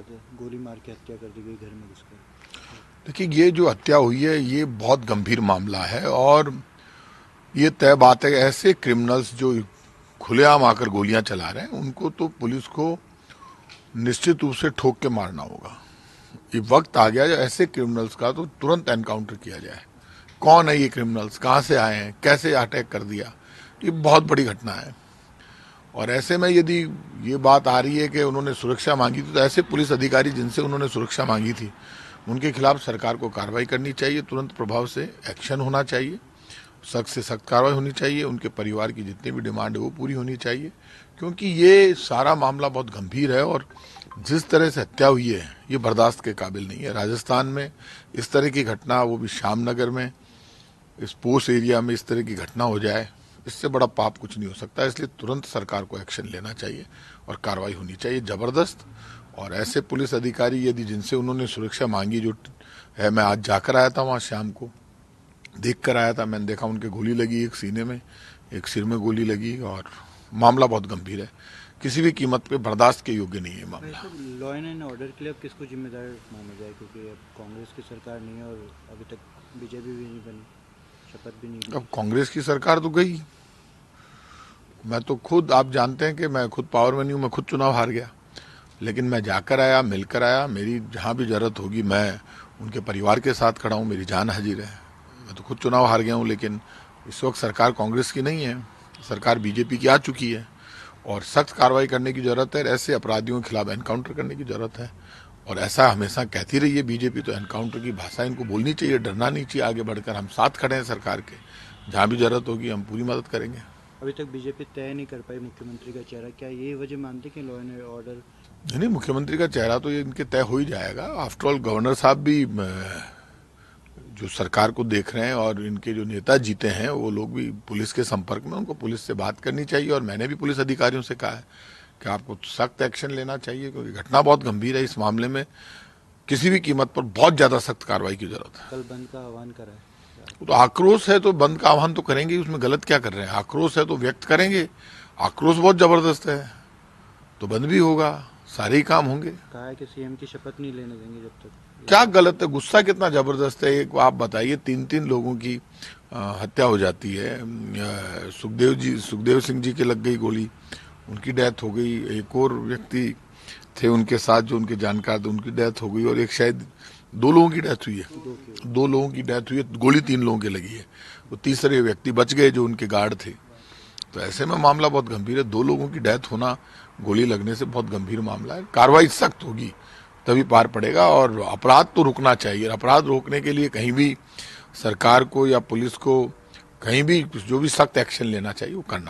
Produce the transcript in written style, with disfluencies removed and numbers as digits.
गोली मार के हत्या कर दी गई घर में घुसकर। देखिए, ये जो हत्या हुई है ये बहुत गंभीर मामला है और ये तय बात है ऐसे क्रिमिनल्स जो खुलेआम आकर गोलियां चला रहे हैं उनको तो पुलिस को निश्चित रूप से ठोक के मारना होगा। ये वक्त आ गया है ऐसे क्रिमिनल्स का तो तुरंत एनकाउंटर किया जाए। कौन है ये क्रिमिनल्स, कहां से आए हैं, कैसे अटैक कर दिया, ये बहुत बड़ी घटना है। और ऐसे में यदि ये बात आ रही है कि उन्होंने सुरक्षा मांगी थी तो ऐसे पुलिस अधिकारी जिनसे उन्होंने सुरक्षा मांगी थी उनके खिलाफ सरकार को कार्रवाई करनी चाहिए, तुरंत प्रभाव से एक्शन होना चाहिए, सख्त से सख्त कार्रवाई होनी चाहिए, उनके परिवार की जितनी भी डिमांड है वो पूरी होनी चाहिए, क्योंकि ये सारा मामला बहुत गंभीर है और जिस तरह से हत्या हुई है ये बर्दाश्त के काबिल नहीं है। राजस्थान में इस तरह की घटना, वो भी श्यामनगर में, इस पोस्ट एरिया में इस तरह की घटना हो जाए, इससे बड़ा पाप कुछ नहीं हो सकता। इसलिए तुरंत सरकार को एक्शन लेना चाहिए और कार्रवाई होनी चाहिए जबरदस्त। और ऐसे पुलिस अधिकारी यदि जिनसे उन्होंने सुरक्षा मांगी जो है, मैं आज जाकर आया था वहाँ शाम को, देख कर आया था, मैंने देखा उनके गोली लगी, एक सीने में, एक सिर में गोली लगी और मामला बहुत गंभीर है, किसी भी कीमत पे बर्दाश्त के योग्य नहीं है मामला। लॉ एंड ऑर्डर के लिए अब किसको जिम्मेदार माना जाए, क्योंकि अब कांग्रेस की सरकार नहीं है और अभी तक बीजेपी भी नहीं बनी, शपथ भी नहीं ली। अब कांग्रेस की सरकार तो गई, मैं तो खुद, आप जानते हैं कि मैं खुद पावर में नहीं हूँ, मैं खुद चुनाव हार गया, लेकिन मैं जाकर आया, मिलकर आया, मेरी जहाँ भी जरूरत होगी मैं उनके परिवार के साथ खड़ा हूँ, मेरी जान हाजिर है। मैं तो खुद चुनाव हार गया हूँ, लेकिन इस वक्त सरकार कांग्रेस की नहीं है, सरकार बीजेपी की आ चुकी है और सख्त कार्रवाई करने की जरूरत है। ऐसे अपराधियों के खिलाफ एनकाउंटर करने की जरूरत है और ऐसा हमेशा कहती रही है बीजेपी, तो एनकाउंटर की भाषा इनको बोलनी चाहिए, डरना नहीं चाहिए। आगे बढ़कर हम साथ खड़े हैं सरकार के, जहाँ भी जरूरत होगी हम पूरी मदद करेंगे। अभी तक बीजेपी तय नहीं कर पाई मुख्यमंत्री का चेहरा, क्या यही वजह मानते कि लॉ एंड ऑर्डर? नहीं, मुख्यमंत्री का चेहरा तो ये इनके तय हो ही जाएगा। आफ्टर ऑल गवर्नर साहब भी जो सरकार को देख रहे हैं और इनके जो नेता जीते हैं वो लोग भी पुलिस के संपर्क में, उनको पुलिस से बात करनी चाहिए। और मैंने भी पुलिस अधिकारियों से कहा है कि आपको सख्त एक्शन लेना चाहिए, क्योंकि घटना बहुत गंभीर है। इस मामले में किसी भी कीमत पर बहुत ज्यादा सख्त कार्रवाई की जरूरत है। कल बंद का आह्वान करा है, तो आक्रोश है तो बंद का आह्वान तो करेंगे ही, उसमें गलत क्या कर रहे हैं। आक्रोश है तो व्यक्त करेंगे, आक्रोश बहुत जबरदस्त है तो बंद भी होगा, सारे ही काम होंगे। कहा है कि सीएम की शपथ नहीं लेने देंगे जब तक। क्या गलत है, गुस्सा कितना जबरदस्त है। एक आप बताइए, 3-3 लोगों की हत्या हो जाती है। सुखदेव सिंह जी के लग गई गोली, उनकी डेथ हो गई। एक और व्यक्ति थे उनके साथ जो उनके जानकार थे, उनकी डेथ हो गई। और एक शायद 2 लोगों की डेथ हुई है, 2 लोगों की डेथ हुई है, गोली 3 लोगों के लगी है। वो तीसरे व्यक्ति बच गए जो उनके गार्ड थे। तो ऐसे में मामला बहुत गंभीर है। 2 लोगों की डेथ होना गोली लगने से बहुत गंभीर मामला है। कार्रवाई सख्त होगी तभी पार पड़ेगा और अपराध तो रुकना चाहिए। अपराध रोकने के लिए कहीं भी सरकार को या पुलिस को कहीं भी जो भी सख्त एक्शन लेना चाहिए वो करना